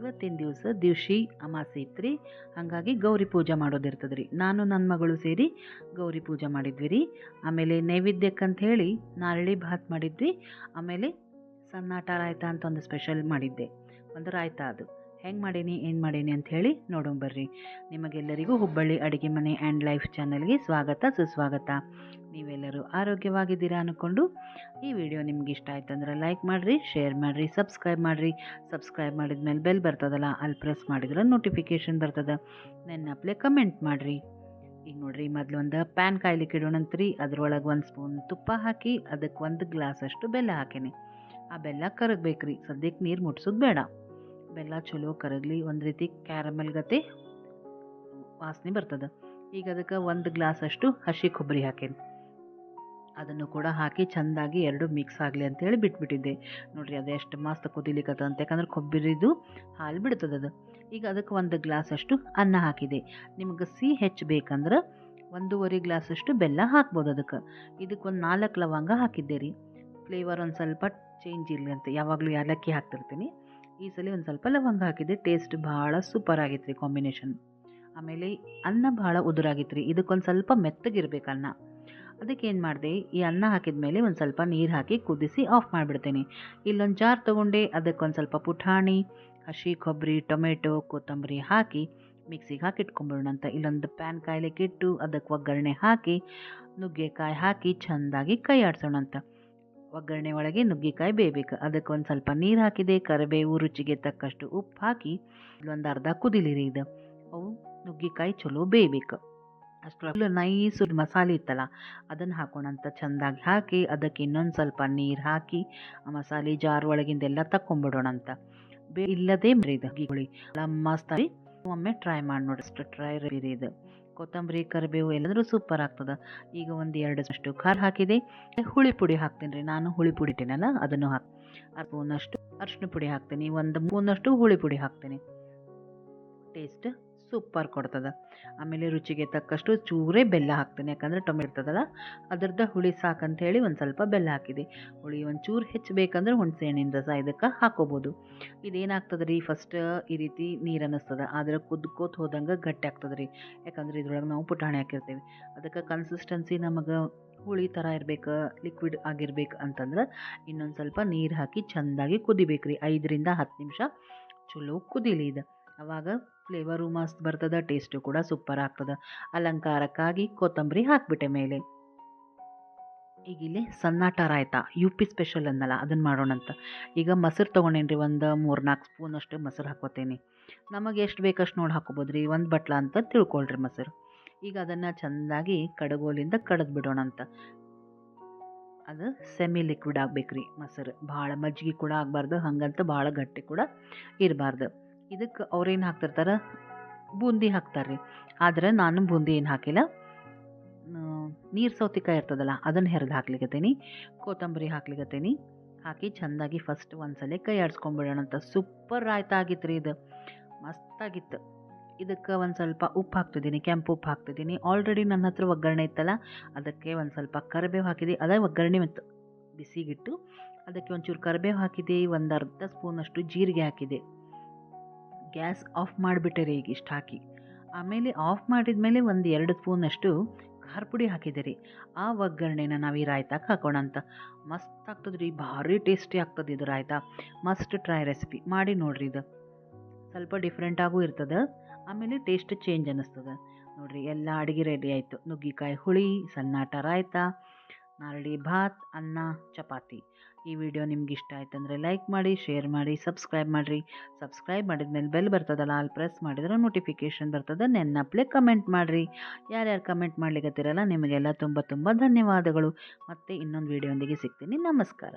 ಇವತ್ತಿನ ದಿವಸಿ ಅಮಾಸೆ ಇತ್ತು ಹಾಗಾಗಿ ಗೌರಿ ಪೂಜೆ ಮಾಡೋದಿರ್ತದೆ ರೀ. ನಾನು ನನ್ನ ಮಗಳು ಸೇರಿ ಗೌರಿ ಪೂಜೆ ಮಾಡಿದ್ವಿ ರೀ. ಆಮೇಲೆ ನೈವೇದ್ಯಕ್ಕಂತ ಹೇಳಿ ನಾರಳಿ ಭಾತ್ ಮಾಡಿದ್ವಿ. ಆಮೇಲೆ ಸನ್ನಾಟ ರಾಯ್ತ ಅಂತ ಒಂದು ಸ್ಪೆಷಲ್ ಮಾಡಿದ್ದೆ. ಒಂದು ರಾಯ್ತ ಅದು ಹೆಂಗೆ ಮಾಡೀನಿ ಏನು ಮಾಡೀನಿ ಅಂತ ಹೇಳಿ ನೋಡೋಣ ಬರ್ರಿ. ನಿಮಗೆಲ್ಲರಿಗೂ ಹುಬ್ಬಳ್ಳಿ ಅಡುಗೆ ಮನೆ ಆ್ಯಂಡ್ ಲೈಫ್ ಚಾನಲ್ಗೆ ಸ್ವಾಗತ ಸುಸ್ವಾಗತ. ನೀವೆಲ್ಲರೂ ಆರೋಗ್ಯವಾಗಿದ್ದೀರಾ ಅಂದ್ಕೊಂಡು ಈ ವಿಡಿಯೋ ನಿಮ್ಗೆ ಇಷ್ಟ ಆಯ್ತಂದ್ರೆ ಲೈಕ್ ಮಾಡಿರಿ, ಶೇರ್ ಮಾಡಿರಿ, ಸಬ್ಸ್ಕ್ರೈಬ್ ಮಾಡಿರಿ. ಸಬ್ಸ್ಕ್ರೈಬ್ ಮಾಡಿದ್ಮೇಲೆ ಬೆಲ್ ಬರ್ತದಲ್ಲ, ಅಲ್ಲಿ ಪ್ರೆಸ್ ಮಾಡಿದ್ರೆ ನೋಟಿಫಿಕೇಷನ್ ಬರ್ತದೆ. ನೆನ್ನಪ್ಲೆ ಕಮೆಂಟ್ ಮಾಡಿರಿ. ಈಗ ನೋಡಿರಿ, ಮೊದಲು ಒಂದು ಪ್ಯಾನ್ ಕಾಯ್ಲಿಕ್ಕೆ ಇಡೋಣಂತ್ರಿ. ಅದ್ರೊಳಗೆ 1 ಸ್ಪೂನ್ ತುಪ್ಪ ಹಾಕಿ ಅದಕ್ಕೆ 1 ಗ್ಲಾಸ್ ಅಷ್ಟು ಬೆಲ್ಲ ಹಾಕೀನಿ. ಆ ಬೆಲ್ಲ ಕರಗಬೇಕ್ರಿ, ಸದ್ಯಕ್ಕೆ ನೀರು ಮುಟ್ಸೋದು ಬೇಡ. ಬೆಲ್ಲ ಚಲೋ ಕರಗಲಿ, ಒಂದು ರೀತಿ ಕ್ಯಾರಮೆಲ್ ಗತೆ ವಾಸನೆ ಬರ್ತದೆ. ಈಗ ಅದಕ್ಕೆ 1 ಗ್ಲಾಸ್ ಅಷ್ಟು ಹಸಿ ಕೊಬ್ಬರಿ ಹಾಕೇನಿ. ಅದನ್ನು ಕೂಡ ಹಾಕಿ ಚೆಂದಾಗಿ ಎರಡು ಮಿಕ್ಸ್ ಆಗಲಿ ಅಂತೇಳಿ ಬಿಟ್ಬಿಟ್ಟಿದ್ದೆ. ನೋಡಿರಿ, ಅದು ಎಷ್ಟು ಮಸ್ತ್ ಕುದಿಲಿಕ್ಕದ ಅಂತ, ಯಾಕಂದ್ರೆ ಕೊಬ್ಬರಿದು ಹಾಲು ಬಿಡ್ತದೆ ಅದು. ಈಗ ಅದಕ್ಕೆ 1 ಗ್ಲಾಸ್ ಅಷ್ಟು ಅನ್ನ ಹಾಕಿದೆ. ನಿಮ್ಗೆ ಸಿಹಿ ಹೆಚ್ಚು ಬೇಕಂದ್ರೆ 1.5 ಗ್ಲಾಸ್ ಅಷ್ಟು ಬೆಲ್ಲ ಹಾಕ್ಬೋದು. ಇದಕ್ಕೆ ಒಂದು 4 ಲವಂಗ ಹಾಕಿದ್ದೆ ರೀ. ಫ್ಲೇವರ್ ಒಂದು ಸ್ವಲ್ಪ ಚೇಂಜ್ ಇರಲಿ ಅಂತ ಯಾವಾಗಲೂ ಏಲಕ್ಕಿ ಹಾಕ್ತಿರ್ತೀನಿ. ಈ ಸಲ ಒಂದು ಸ್ವಲ್ಪ ಲವಂಗ ಹಾಕಿದ್ದೆ. ಟೇಸ್ಟ್ ಭಾಳ ಸೂಪರ್ ಆಗಿತ್ತು ರೀ ಕಾಂಬಿನೇಷನ್. ಆಮೇಲೆ ಅನ್ನ ಭಾಳ ಉದುರಾಗಿತ್ತು ರೀ. ಇದಕ್ಕೊಂದು ಸ್ವಲ್ಪ ಮೆತ್ತಗಿರ್ಬೇಕು ಅನ್ನ. ಅದಕ್ಕೆ ಏನು ಮಾಡಿದೆ, ಈ ಅನ್ನ ಹಾಕಿದ ಮೇಲೆ ಒಂದು ಸ್ವಲ್ಪ ನೀರು ಹಾಕಿ ಕುದಿಸಿ ಆಫ್ ಮಾಡಿಬಿಡ್ತೇನೆ. ಇಲ್ಲೊಂದು ಜಾರ್ ತೊಗೊಂಡೆ, ಅದಕ್ಕೊಂದು ಸ್ವಲ್ಪ ಪುಟಾಣಿ, ಹಸಿ ಕೊಬ್ಬರಿ, ಟೊಮೆಟೊ, ಕೊತ್ತಂಬರಿ ಹಾಕಿ ಮಿಕ್ಸಿಗೆ ಹಾಕಿ ಇಟ್ಕೊಂಬಿಡೋಣಂತ. ಇಲ್ಲೊಂದು ಪ್ಯಾನ್ ಕಾಯ್ಲಿಕ್ಕೆ ಇಟ್ಟು ಅದಕ್ಕೆ ಒಗ್ಗರಣೆ ಹಾಕಿ ನುಗ್ಗೆಕಾಯಿ ಹಾಕಿ ಚೆಂದಾಗಿ ಕೈ ಆಡಿಸೋಣಂತ. ಒಗ್ಗರಣೆ ಒಳಗೆ ನುಗ್ಗೆಕಾಯಿ ಬೇಯಬೇಕು. ಅದಕ್ಕೆ ಒಂದು ಸ್ವಲ್ಪ ನೀರು ಹಾಕಿದೆ. ಕರಿಬೇವು, ರುಚಿಗೆ ತಕ್ಕಷ್ಟು ಉಪ್ಪು ಹಾಕಿ ಇಲ್ಲೊಂದು ಅರ್ಧ ಕುದಿಲಿರಿ. ಇದು ಅವು ನುಗ್ಗೆಕಾಯಿ ಚಲೋ ಬೇಯಬೇಕು. ಅಷ್ಟರಲ್ಲೂ ನೈಸ್ ಮಸಾಲೆ ಇತ್ತಲ್ಲ, ಅದನ್ನು ಹಾಕೋಣಂತ. ಚೆಂದಾಗಿ ಹಾಕಿ ಅದಕ್ಕೆ ಇನ್ನೊಂದು ಸ್ವಲ್ಪ ನೀರು ಹಾಕಿ ಆ ಮಸಾಲೆ ಜಾರ್ ಒಳಗಿಂದೆಲ್ಲ ತಕ್ಕೊಂಬಿಡೋಣಂತ. ಇಲ್ಲದೇ ಗಿಗುಳಿ ಮಸ್ತ್ ಆಗಿ ಒಮ್ಮೆ ಟ್ರೈ ಮಾಡಿ ನೋಡಿ. ಅಷ್ಟು ಟ್ರೈ ಇದು ಕೊತ್ತಂಬರಿ, ಕರಿಬೇವು ಎಲ್ಲಂದ್ರೂ ಸೂಪರ್ ಆಗ್ತದೆ. ಈಗ 1-2 ಅಷ್ಟು ಖಾರ ಹಾಕಿದೆ. ಹುಳಿ ಪುಡಿ ಹಾಕ್ತೀನಿ ರೀ. ನಾನು ಹುಳಿ ಪುಡಿ ಇಟ್ಟಿನಲ್ಲ, ಅದನ್ನು ಹಾಕಿ 1 ಸ್ಪೂನಷ್ಟು ಅರಿಶಿನ ಪುಡಿ ಹಾಕ್ತೀನಿ. 1 ಸ್ಪೂನಷ್ಟು ಹುಳಿ ಪುಡಿ ಹಾಕ್ತೀನಿ. ಟೇಸ್ಟ್ ಸೂಪರ್ ಕೊಡ್ತದೆ. ಆಮೇಲೆ ರುಚಿಗೆ ತಕ್ಕಷ್ಟು ಚೂರೇ ಬೆಲ್ಲ ಹಾಕ್ತೀನಿ, ಯಾಕಂದರೆ ಟೊಮೆಟೊ ಇರ್ತದಲ್ಲ ಅದ್ರದ್ದು ಹುಳಿ ಸಾಕಂತ ಹೇಳಿ ಒಂದು ಸ್ವಲ್ಪ ಬೆಲ್ಲ ಹಾಕಿದೆ. ಹುಳಿ ಒಂಚೂರು ಹೆಚ್ಚು ಬೇಕಂದ್ರೆ ಹುಣಸೆ ಹಣ್ಣಿನ ರಸ ಇದಕ್ಕೆ ಹಾಕೋಬೋದು. ಇದೇನಾಗ್ತದೆ ರೀ, ಫಸ್ಟ್ ಈ ರೀತಿ ನೀರು ಅನ್ನಿಸ್ತದೆ, ಆದರೆ ಕುದ್ಕೋತ ಹೋದಂಗೆ ಗಟ್ಟಿ ಆಗ್ತದೆ ರೀ. ಯಾಕಂದ್ರೆ ಇದ್ರೊಳಗೆ ನಾವು ಪುಟಾಣಿ ಹಾಕಿರ್ತೀವಿ. ಅದಕ್ಕೆ ಕನ್ಸಿಸ್ಟೆನ್ಸಿ ನಮಗೆ ಹುಳಿ ಥರ ಇರಬೇಕು, ಲಿಕ್ವಿಡ್ ಆಗಿರ್ಬೇಕು ಅಂತಂದ್ರೆ ಇನ್ನೊಂದು ಸ್ವಲ್ಪ ನೀರು ಹಾಕಿ ಚೆಂದಾಗಿ ಕುದಿಬೇಕು ರೀ. 5-10 ನಿಮಿಷ ಚಲೋ ಕುದಿಲಿ ಇದು. ಆವಾಗ ಫ್ಲೇವರು ಮಸ್ತ್ ಬರ್ತದೆ, ಟೇಸ್ಟು ಕೂಡ ಸೂಪರ್ ಆಗ್ತದೆ. ಅಲಂಕಾರಕ್ಕಾಗಿ ಕೊತ್ತಂಬರಿ ಹಾಕ್ಬಿಟ್ಟೆ ಮೇಲೆ. ಈಗ ಇಲ್ಲಿ ಸನ್ನಾಟ ರಾಯ್ತ UP ಸ್ಪೆಷಲ್ ಅನ್ನಲ್ಲ, ಅದನ್ನು ಮಾಡೋಣಂತ. ಈಗ ಮೊಸರು ತೊಗೊಂಡೇನಿ ರೀ. ಒಂದು 3-4 ಸ್ಪೂನ್ ಅಷ್ಟು ಮೊಸರು ಹಾಕೋತೀನಿ. ನಮಗೆ ಎಷ್ಟು ಬೇಕಷ್ಟು ನೋಡಿ ಹಾಕೋಬೋದು ರೀ. 1 ಬಟ್ಲ ಅಂತ ತಿಳ್ಕೊಳ್ರಿ ಮೊಸರು. ಈಗ ಅದನ್ನು ಚೆಂದಾಗಿ ಕಡಗೋಲಿಂದ ಕಡದು ಬಿಡೋಣಂತ. ಅದು ಸೆಮಿ ಲಿಕ್ವಿಡ್ ಆಗ್ಬೇಕು ರೀ ಮೊಸರು. ಭಾಳ ಮಜ್ಜಿಗೆ ಕೂಡ ಆಗಬಾರ್ದು, ಹಂಗಂತ ಭಾಳ ಗಟ್ಟಿ ಕೂಡ ಇರಬಾರ್ದು. ಇದಕ್ಕೆ ಅವ್ರೇನು ಹಾಕ್ತಿರ್ತಾರೆ, ಬೂಂದಿ ಹಾಕ್ತಾರೆ ರೀ. ಆದರೆ ನಾನು ಬೂಂದಿ ಏನು ಹಾಕಿಲ್ಲ. ನೀರು ಸೌತೆಕಾಯಿ ಇರ್ತದಲ್ಲ, ಅದನ್ನು ಹೆರೆದು ಹಾಕ್ಲಿಕ್ಕತ್ತೀನಿ. ಕೊತ್ತಂಬರಿ ಹಾಕ್ಲಿಕ್ಕತ್ತೀನಿ. ಹಾಕಿ ಚೆಂದಾಗಿ ಫಸ್ಟ್ ಒಂದ್ಸಲ ಕೈ ಆಡಿಸ್ಕೊಂಡ್ಬಿಡೋಣಂತ. ಸೂಪರ್ ರಾಯ್ತ ಆಗಿತ್ತು ರೀ ಇದು, ಮಸ್ತಾಗಿತ್ತು. ಇದಕ್ಕೆ ಒಂದು ಸ್ವಲ್ಪ ಉಪ್ಪು ಹಾಕ್ತಿದ್ದೀನಿ, ಕೆಂಪು ಉಪ್ಪು ಹಾಕ್ತಿದ್ದೀನಿ. ಆಲ್ರೆಡಿ ನನ್ನ ಹತ್ರ ಒಗ್ಗರಣೆ ಇತ್ತಲ್ಲ, ಅದಕ್ಕೆ ಒಂದು ಸ್ವಲ್ಪ ಕರಿಬೇವು ಹಾಕಿದೆ. ಅದೇ ಒಗ್ಗರಣೆ ಮತ್ತು ಬಿಸಿಗಿಟ್ಟು ಅದಕ್ಕೆ ಒಂಚೂರು ಕರಿಬೇವು ಹಾಕಿದೆ. 1/2 ಸ್ಪೂನಷ್ಟು ಜೀರಿಗೆ ಹಾಕಿದೆ. ಗ್ಯಾಸ್ ಆಫ್ ಮಾಡಿಬಿಟ್ಟೆ ರೀ ಈಗ ಇಷ್ಟು ಹಾಕಿ. ಆಮೇಲೆ ಆಫ್ ಮಾಡಿದ ಮೇಲೆ 1-2 ಸ್ಪೂನಷ್ಟು ಖಾರ ಪುಡಿ ಹಾಕಿದೆ ರೀ. ಆ ಒಗ್ಗರಣೆನ ನಾವು ಈ ರಾಯ್ತಕ್ಕೆ ಹಾಕೋಣಂತ. ಮಸ್ತ್ ಆಗ್ತದೆ ರೀ, ಭಾರಿ ಟೇಸ್ಟಿ ಆಗ್ತದೆ ಇದು ರಾಯ್ತ. ಮಸ್ಟ್ ಟ್ರೈ ರೆಸಿಪಿ ಮಾಡಿ ನೋಡ್ರಿ. ಇದು ಸ್ವಲ್ಪ ಡಿಫ್ರೆಂಟಾಗೂ ಇರ್ತದೆ, ಆಮೇಲೆ ಟೇಸ್ಟ್ ಚೇಂಜ್ ಅನ್ನಿಸ್ತದೆ. ನೋಡಿರಿ, ಎಲ್ಲ ಅಡುಗೆ ರೆಡಿ ಆಯಿತು. ನುಗ್ಗಿಕಾಯಿ ಹುಳಿ, ಸನ್ನಾಟ ರಾಯ್ತ, ನಾರಳಿ ಭಾತ್, ಅನ್ನ, ಚಪಾತಿ. ಈ ವಿಡಿಯೋ ನಿಮ್ಗೆ ಇಷ್ಟ ಆಯ್ತಂದರೆ ಲೈಕ್ ಮಾಡಿ, ಶೇರ್ ಮಾಡಿ, ಸಬ್ಸ್ಕ್ರೈಬ್ ಮಾಡಿರಿ. ಸಬ್ಸ್ಕ್ರೈಬ್ ಮಾಡಿದ್ಮೇಲೆ ಬೆಲ್ ಬರ್ತದಲ್ಲ, ಅಲ್ಲಿ ಪ್ರೆಸ್ ಮಾಡಿದ್ರೆ ನೋಟಿಫಿಕೇಷನ್ ಬರ್ತದೆ. ನೆನ್ನಪ್ಲೆ ಕಮೆಂಟ್ ಮಾಡಿರಿ. ಯಾರ್ಯಾರು ಕಮೆಂಟ್ ಮಾಡ್ಲಿಕ್ಕತ್ತಿರಲ್ಲ ನಿಮಗೆಲ್ಲ ತುಂಬ ಧನ್ಯವಾದಗಳು. ಮತ್ತೆ ಇನ್ನೊಂದು ವಿಡಿಯೋಂದಿಗೆ ಸಿಗ್ತೀನಿ. ನಮಸ್ಕಾರ.